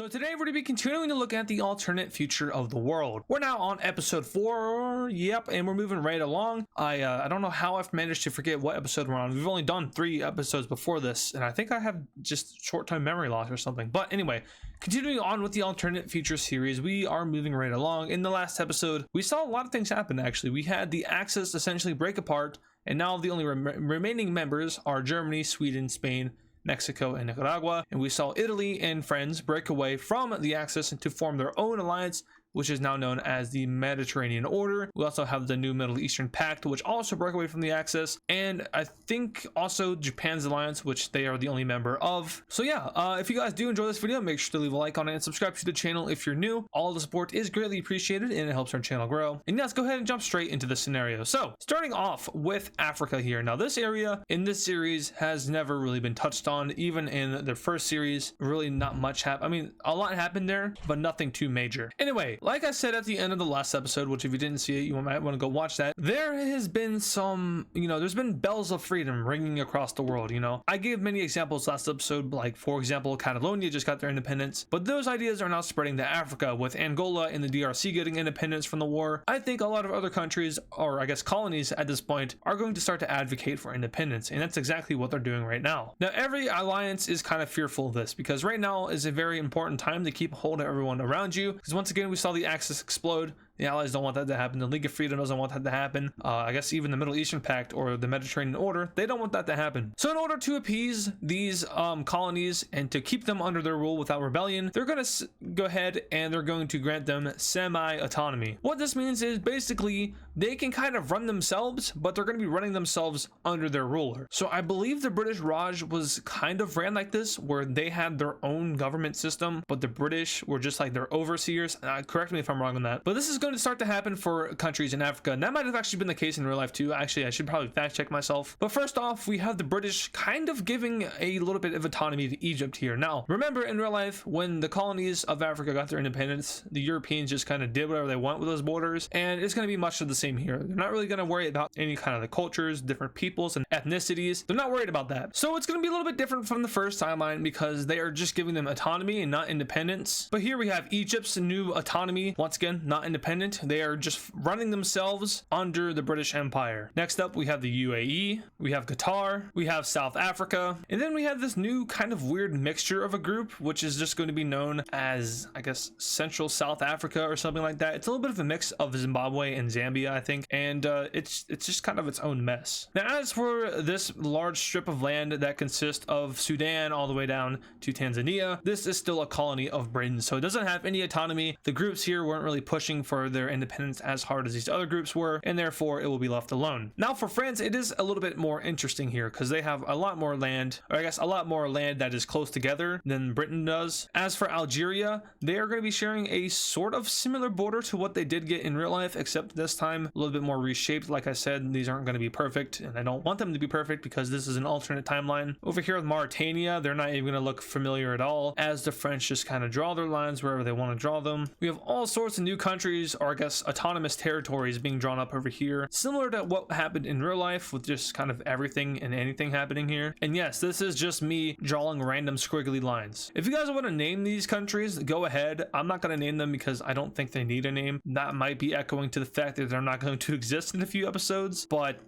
So today we're going to be continuing to look at the alternate future of the world. We're now on episode 4, yep, and we're moving right along. I don't know how I've managed to forget what episode we're on. We've only done 3 episodes before this, and I think I have just short-term memory loss or something. But anyway, continuing on with the alternate future series, we are moving right along. In the last episode, we saw a lot of things happen, actually. We had the Axis essentially break apart, and now the only remaining members are Germany, Sweden, Spain, Mexico, and Nicaragua, and we saw Italy and friends break away from the Axis to form their own alliance, which is now known as the Mediterranean Order. We also have the new Middle Eastern Pact, which also broke away from the Axis, and I think also Japan's alliance, which they are the only member of. So yeah, if you guys do enjoy this video, make sure to leave a like on it and subscribe to the channel if you're new. All the support is greatly appreciated and it helps our channel grow. And let's go ahead and jump straight into the scenario. So starting off with Africa here. Now this area in this series has never really been touched on. Even in the first series, really not much happened. I mean, a lot happened there, but nothing too major. Anyway, like I said at the end of the last episode, which if you didn't see it, you might want to go watch that. There has been some, there's been bells of freedom ringing across the world. I gave many examples last episode, like for example, Catalonia just got their independence, but those ideas are now spreading to Africa, with Angola and the DRC getting independence from the war. I think a lot of other countries, or I guess colonies at this point, are going to start to advocate for independence, and that's exactly what they're doing right now. Now, every alliance is kind of fearful of this, because right now is a very important time to keep hold of everyone around you, because once again, we saw the Axis explode. The Allies don't want that to happen. The League of Freedom doesn't want that to happen. I guess even the Middle Eastern Pact or the Mediterranean Order, they don't want that to happen. So in order to appease these colonies and to keep them under their rule without rebellion, they're going to go ahead and they're going to grant them semi-autonomy. What this means is basically they can kind of run themselves, but they're going to be running themselves under their ruler. So I believe the British Raj was kind of ran like this, where they had their own government system, but the British were just like their overseers. Correct me if I'm wrong on that, but this is going to start to happen for countries in Africa, and that might have actually been the case in real life too. Actually, I should probably fact check myself. But first off, we have the British kind of giving a little bit of autonomy to Egypt here. Now, remember in real life, when the colonies of Africa got their independence, the Europeans just kind of did whatever they want with those borders, and it's going to be much of the same here. They're not really going to worry about any kind of the cultures, different peoples, and ethnicities. They're not worried about that. So it's going to be a little bit different from the first timeline, because they are just giving them autonomy and not independence. But here we have Egypt's new autonomy. Once again, not independent. They are just running themselves under the British Empire. Next up, we have the UAE, we have Qatar, we have South Africa, and then we have this new kind of weird mixture of a group, which is just going to be known as, I guess, Central South Africa or something like that. It's a little bit of a mix of Zimbabwe and Zambia, I think, and it's just kind of its own mess. Now, as for this large strip of land that consists of Sudan all the way down to Tanzania, this is still a colony of Britain, so it doesn't have any autonomy. The groups here weren't really pushing for their independence as hard as these other groups were, and therefore it will be left alone. Now for France, it is a little bit more interesting here, because they have a lot more land, or I guess a lot more land that is close together than Britain does. As for Algeria, they are going to be sharing a sort of similar border to what they did get in real life, except this time a little bit more reshaped. Like I said, these aren't going to be perfect, and I don't want them to be perfect because this is an alternate timeline. Over here with Mauritania, they're not even going to look familiar at all, as the French just kind of draw their lines wherever they want to draw them. We have all sorts of new countries, or I guess autonomous territories, being drawn up over here, similar to what happened in real life, with just kind of everything and anything happening here. And yes, this is just me drawing random squiggly lines. If you guys want to name these countries, go ahead. I'm not going to name them because I don't think they need a name. That might be echoing to the fact that they're not going to exist in a few episodes, but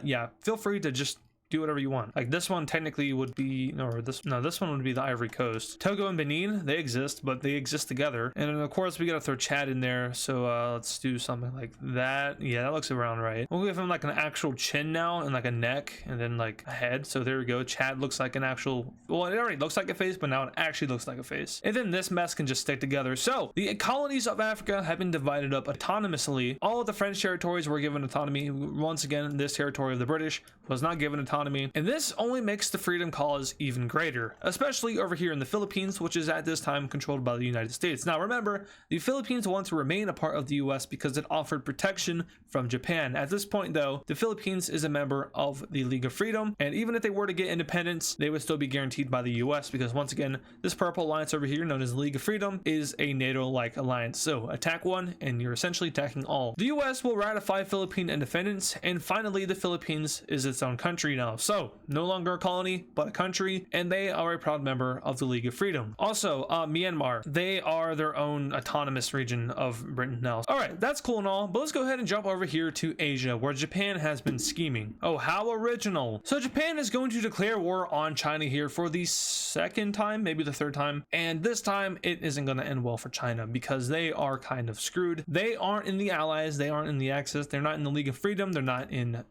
yeah, feel free to just do whatever you want. Like this one technically would be, this one would be the Ivory Coast. Togo and Benin, they exist, but they exist together. And then of course we gotta throw Chad in there. So let's do something like that. Yeah, that looks around right. We'll give him like an actual chin now, and like a neck, and then like a head. So there we go. Chad looks like an actual, well, it already looks like a face, but now it actually looks like a face. And then this mess can just stick together. So the colonies of Africa have been divided up autonomously. All of the French territories were given autonomy. Once again, this territory of the British was not given autonomy. And this only makes the freedom cause even greater, especially over here in the Philippines, which is at this time controlled by the United States. Now remember, the Philippines want to remain a part of the US because it offered protection from Japan. At this point though, the Philippines is a member of the League of Freedom, and even if they were to get independence, they would still be guaranteed by the US, because once again, this purple alliance over here, known as the League of Freedom, is a NATO-like alliance. So attack one and you're essentially attacking all. The US will ratify Philippine independence, and finally the Philippines is its own country now. now. So no longer a colony, but a country, and they are a proud member of the League of Freedom. Also, Myanmar, they are their own autonomous region of Britain now. All right, that's cool and all, but let's go ahead and jump over here to Asia, where Japan has been scheming. Oh, how original. So Japan is going to declare war on China here for the second time, maybe the third time, and this time it isn't going to end well for China because they are kind of screwed. They aren't in the Allies, they aren't in the Axis, they're not in the League of Freedom, they're not in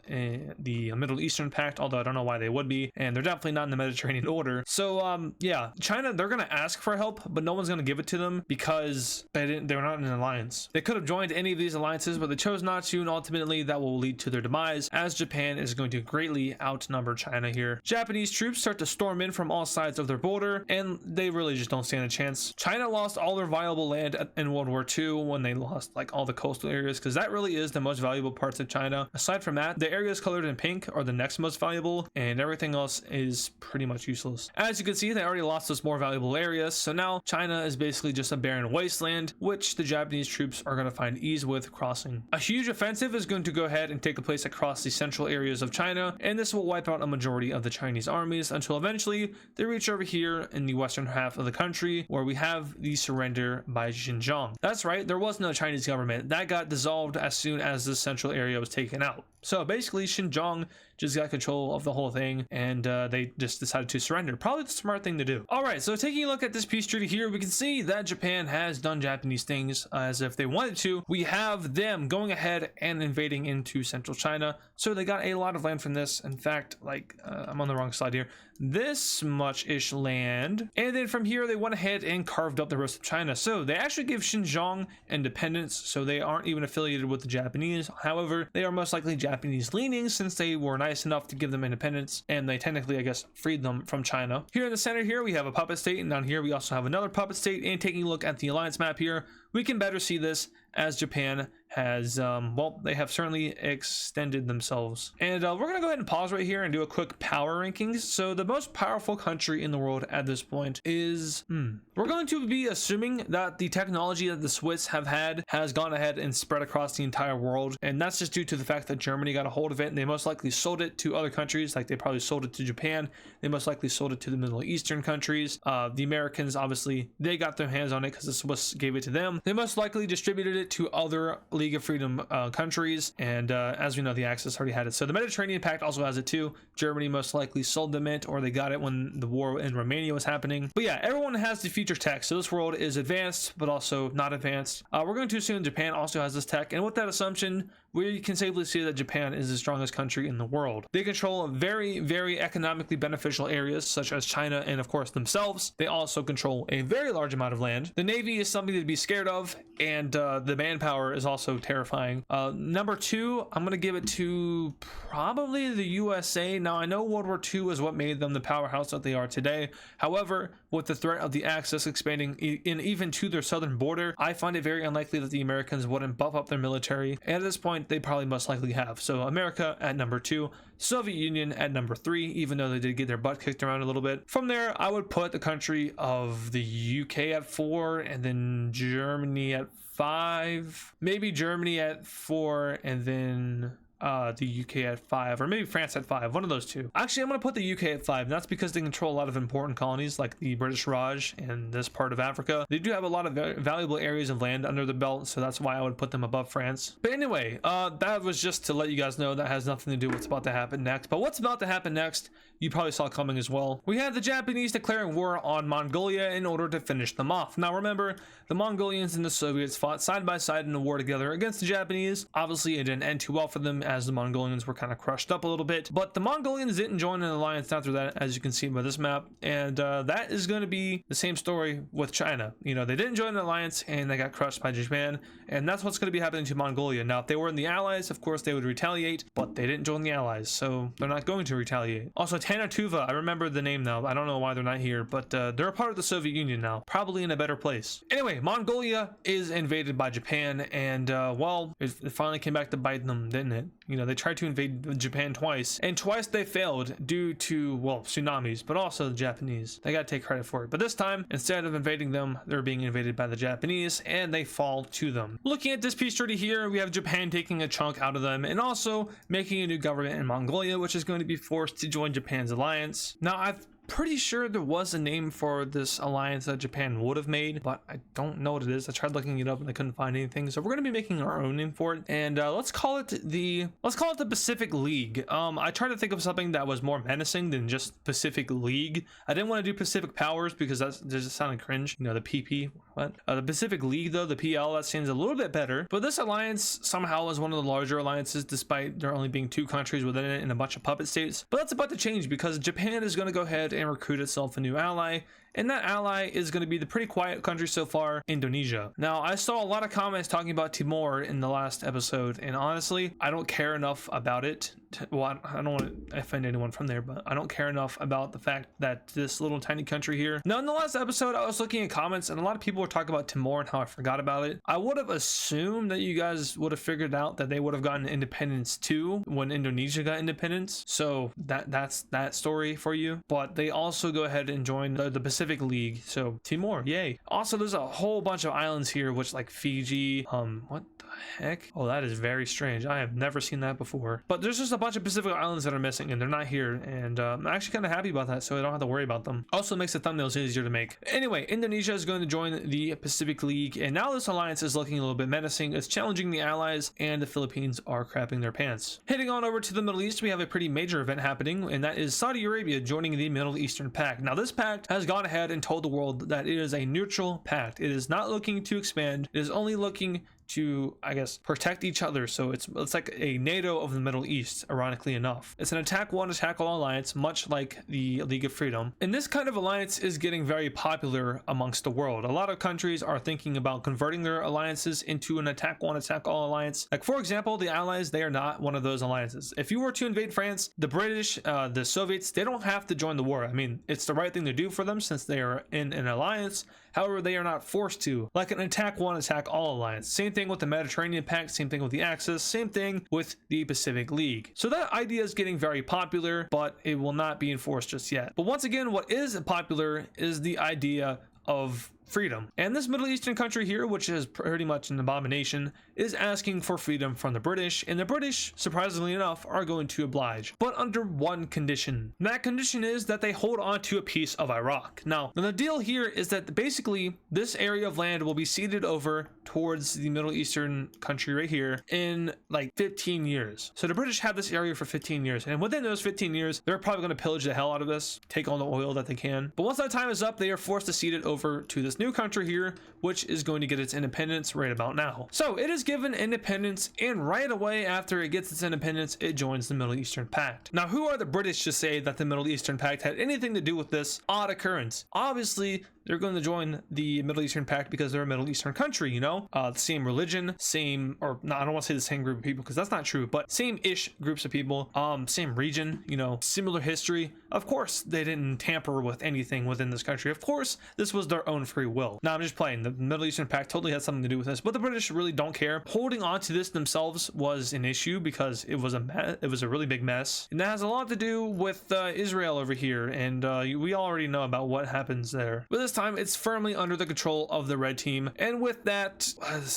the Middle Eastern Pact, although I don't know why they would be, and they're definitely not in the Mediterranean Order. So yeah, China, they're going to ask for help, but no one's going to give it to them because they're not in an alliance. They could have joined any of these alliances, but they chose not to, and ultimately that will lead to their demise, as Japan is going to greatly outnumber China here. Japanese troops start to storm in from all sides of their border, and they really just don't stand a chance. China lost all their valuable land in World War II when they lost like all the coastal areas, because that really is the most valuable parts of China. Aside from that, the areas colored in pink are the next most valuable, and everything else is pretty much useless. As you can see, they already lost those more valuable areas, so now China is basically just a barren wasteland, which the Japanese troops are going to find ease with crossing. A huge offensive is going to go ahead and take place across the central areas of China, and this will wipe out a majority of the Chinese armies until eventually they reach over here in the western half of the country, where we have the surrender by Xinjiang. That's right, there was no Chinese government. That got dissolved as soon as this central area was taken out. So basically Xinjiang just got control of the whole thing, and they just decided to surrender. Probably the smart thing to do. All right, so taking a look at this peace treaty here, we can see that Japan has done Japanese things as if they wanted to. We have them going ahead and invading into central China, so they got a lot of land from this. In fact, like I'm on the wrong slide here, this much-ish land, and then from here they went ahead and carved up the rest of China. So they actually give Xinjiang independence, so they aren't even affiliated with the Japanese. However, they are most likely Japanese leaning, since they were nice enough to give them independence, and they technically, I guess, freed them from China. Here in the center here we have a puppet state, and down here we also have another puppet state. And taking a look at the alliance map here, we can better see this as Japan has well, they have certainly extended themselves. And we're gonna go ahead and pause right here and do a quick power rankings. So the most powerful country in the world at this point is we're going to be assuming that the technology that the Swiss have had has gone ahead and spread across the entire world, and that's just due to the fact that Germany got a hold of it, and they most likely sold it to other countries. Like they probably sold it to Japan, they most likely sold it to the Middle Eastern countries. The Americans, obviously, they got their hands on it because the Swiss gave it to them. They most likely distributed it to other League of Freedom countries, and as we know, the Axis already had it. So the Mediterranean Pact also has it too. Germany most likely sold them it, or they got it when the war in Romania was happening. But yeah, everyone has the future tech, so this world is advanced but also not advanced. We're going to assume Japan also has this tech, and with that assumption, we can safely say that Japan is the strongest country in the world. They control very, very economically beneficial areas such as China and of course themselves. They also control a very large amount of land. The Navy is something to be scared of, and the manpower is also terrifying. Number two, I'm going to give it to probably the USA. Now I know World War II is what made them the powerhouse that they are today. However, with the threat of the Axis expanding in even to their southern border, I find it very unlikely that the Americans wouldn't buff up their military. And at this point, they probably most likely have. So America at number 2, Soviet Union at number 3, even though they did get their butt kicked around a little bit. From there, I would put the country of the UK at 4, and then Germany at 5, maybe Germany at 4, and then the UK at 5, or maybe France at 5, one of those two. Actually, I'm going to put the UK at 5, and that's because they control a lot of important colonies like the British Raj and this part of Africa. They do have a lot of valuable areas of land under the belt, so that's why I would put them above France. But anyway, that was just to let you guys know that has nothing to do with what's about to happen next. But what's about to happen next, you probably saw coming as well. We had the Japanese declaring war on Mongolia in order to finish them off. Now remember, the Mongolians and the Soviets fought side by side in a war together against the Japanese. Obviously, it didn't end too well for them, as the Mongolians were kind of crushed up a little bit, but the Mongolians didn't join an alliance after that, as you can see by this map, and that is going to be the same story with China. You know, they didn't join an alliance and they got crushed by Japan, and that's what's going to be happening to Mongolia. Now, if they were in the Allies, of course they would retaliate, but they didn't join the Allies, so they're not going to retaliate. Also, Tanatuva, I remember the name now. I don't know why they're not here, but they're a part of the Soviet Union now, probably in a better place. Anyway, Mongolia is invaded by Japan, and well, it finally came back to bite them, didn't it? You know, they tried to invade Japan twice, and twice they failed due to, well, tsunamis, but also the Japanese. They got to take credit for it. But this time, instead of invading them, they're being invaded by the Japanese, and they fall to them. Looking at this peace treaty here, we have Japan taking a chunk out of them, and also making a new government in Mongolia, which is going to be forced to join Japan's alliance. Now, I've pretty sure there was a name for this alliance that Japan would have made, but I don't know what it is. I tried looking it up and I couldn't find anything, so we're going to be making our own name for it, and let's call it the Pacific League. I tried to think of something that was more menacing than just Pacific League. I didn't want to do Pacific Powers because that just sounded cringe, you know, the PP. What? The Pacific League, though, the PL, that seems a little bit better. But this alliance somehow is one of the larger alliances, despite there only being 2 countries within it and a bunch of puppet states. But that's about to change because Japan is going to go ahead and recruit itself a new ally, and that ally is going to be the pretty quiet country so far, Indonesia. Now, I saw a lot of comments talking about Timor in the last episode, and honestly, I don't care enough about it. Well, I don't want to offend anyone from there, but I don't care enough about the fact that this little tiny country here. Now, in the last episode, I was looking at comments, and a lot of people were talking about Timor and how I forgot about it. I would have assumed that you guys would have figured out that they would have gotten independence too when Indonesia got independence. So that's that story for you. But they also go ahead and join the Pacific League. So Timor, yay. Also, there's a whole bunch of islands here, which like Fiji, what the heck? Oh, that is very strange. I have never seen that before. But there's just a bunch of Pacific islands that are missing and they're not here, and I'm actually kind of happy about that, so I don't have to worry about them. Also makes the thumbnails easier to make. Anyway, Indonesia is going to join the Pacific League, and now this alliance is looking a little bit menacing. It's challenging the allies, and the Philippines are crapping their pants. Heading on over to the Middle East, we have a pretty major event happening, and that is Saudi Arabia joining the Middle Eastern Pact. Now, this pact has gone ahead and told the world that it is a neutral pact. It is not looking to expand. It is only looking to, I guess, protect each other. So it's like a NATO of the Middle East, ironically enough. It's an attack one, attack all alliance, much like the League of Freedom. And this kind of alliance is getting very popular amongst the world. A lot of countries are thinking about converting their alliances into an attack one, attack all alliance. Like, for example, the Allies, they are not one of those alliances. If you were to invade France, the British, the Soviets, they don't have to join the war. I mean, it's the right thing to do for them since they are in an alliance. However, they are not forced to, like an attack one, attack all alliance. Same thing with the Mediterranean Pact, same thing with the Axis, same thing with the Pacific League. So that idea is getting very popular, but it will not be enforced just yet. But once again, what is popular is the idea of freedom. And this Middle Eastern country here, which is pretty much an abomination, is asking for freedom from the British, and the British, surprisingly enough, are going to oblige, but under one condition. And that condition is that they hold on to a piece of Iraq. Now, the deal here is that basically this area of land will be ceded over towards the Middle Eastern country right here in like 15 years. So the British have this area for 15 years, and within those 15 years, they're probably going to pillage the hell out of this, take all the oil that they can. But once that time is up, they are forced to cede it over to this new country here, which is going to get its independence right about now. So it is given independence, and right away after it gets its independence, it joins the Middle Eastern Pact. Now, who are the British to say that the Middle Eastern Pact had anything to do with this odd occurrence? Obviously, they're going to join the Middle Eastern Pact because they're a Middle Eastern country, you know, the same religion, same, or no, I don't want to say the same group of people because that's not true, but same-ish groups of people, same region, you know, similar history. Of course, they didn't tamper with anything within this country. Of course, this was their own free will. Now, I'm just playing. The Middle Eastern Pact totally had something to do with this, but the British really don't care. Holding on to this themselves was an issue because it was a really big mess, and that has a lot to do with Israel over here, and we already know about what happens there. But this time, it's firmly under the control of the red team, and with that,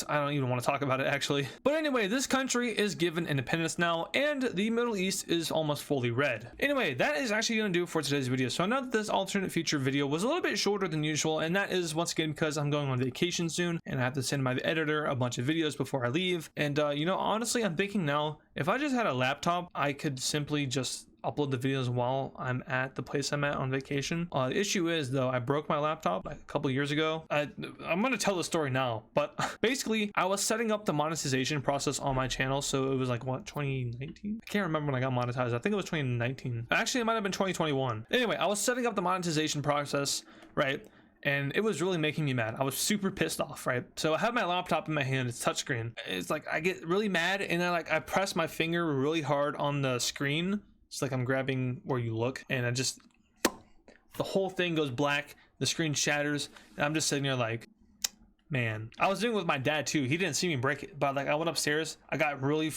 I don't even want to talk about it actually. But anyway, this country is given independence now, and the Middle East is almost fully red. Anyway, that is actually going to do it for today's video. So I know that this alternate future video was a little bit shorter than usual, and that is once again because I'm going on vacation soon, and I have to send my editor a bunch of videos before I leave. And you know, honestly, I'm thinking now, if I just had a laptop, I could simply just upload the videos while I'm at the place I'm at on vacation. The issue is though, I broke my laptop like a couple years ago. I'm gonna tell the story now, but basically I was setting up the monetization process on my channel. So it was like what, 2019? I can't remember when I got monetized. I think it was 2019. Actually, it might have been 2021. Anyway, I was setting up the monetization process, right? And it was really making me mad. I was super pissed off, right? So I have my laptop in my hand, it's touchscreen. It's like I get really mad, and then I press my finger really hard on the screen. It's like I'm grabbing where you look, and the whole thing goes black, the screen shatters, and I'm just sitting there like, man. I was doing it with my dad too. He didn't see me break it, but like I went upstairs, I got really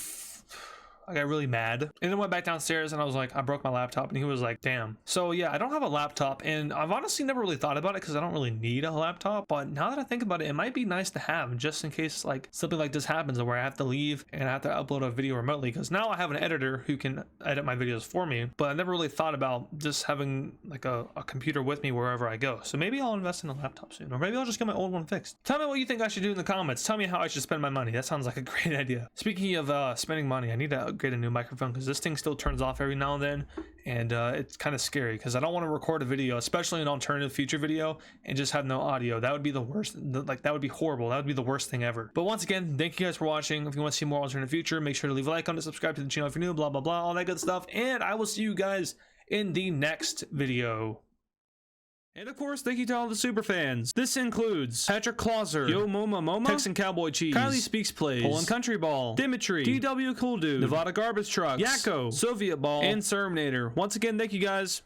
I got really mad, and then went back downstairs and I was like, I broke my laptop, and he was like, damn. So yeah, I don't have a laptop, and I've honestly never really thought about it because I don't really need a laptop. But now that I think about it, it might be nice to have just in case like something like this happens where I have to leave and I have to upload a video remotely, because now I have an editor who can edit my videos for me. But I never really thought about just having like a computer with me wherever I go. So maybe I'll invest in a laptop soon, or maybe I'll just get my old one fixed. Tell me what you think I should do in the comments. Tell me how I should spend my money. That sounds like a great idea. Speaking of spending money, I need to upgrade a new microphone because this thing still turns off every now and then, and it's kind of scary because I don't want to record a video, especially an alternative future video, and just have no audio. That would be the worst. Like, that would be horrible. That would be the worst thing ever. But once again, thank you guys for watching. If you want to see more alternative future, make sure to leave a like on it, subscribe to the channel if you're new, blah blah blah, all that good stuff, and I will see you guys in the next video. And of course, thank you to all the super fans. This includes Patrick Clauser, Yo Moma Moma, Texan Cowboy Cheese, Kylie Speaks Plays, Poland Country Ball, Dimitri, DW Cool Dude, Nevada Garbage Trucks, Yakko, Soviet Ball, and Serminator. Once again, thank you guys.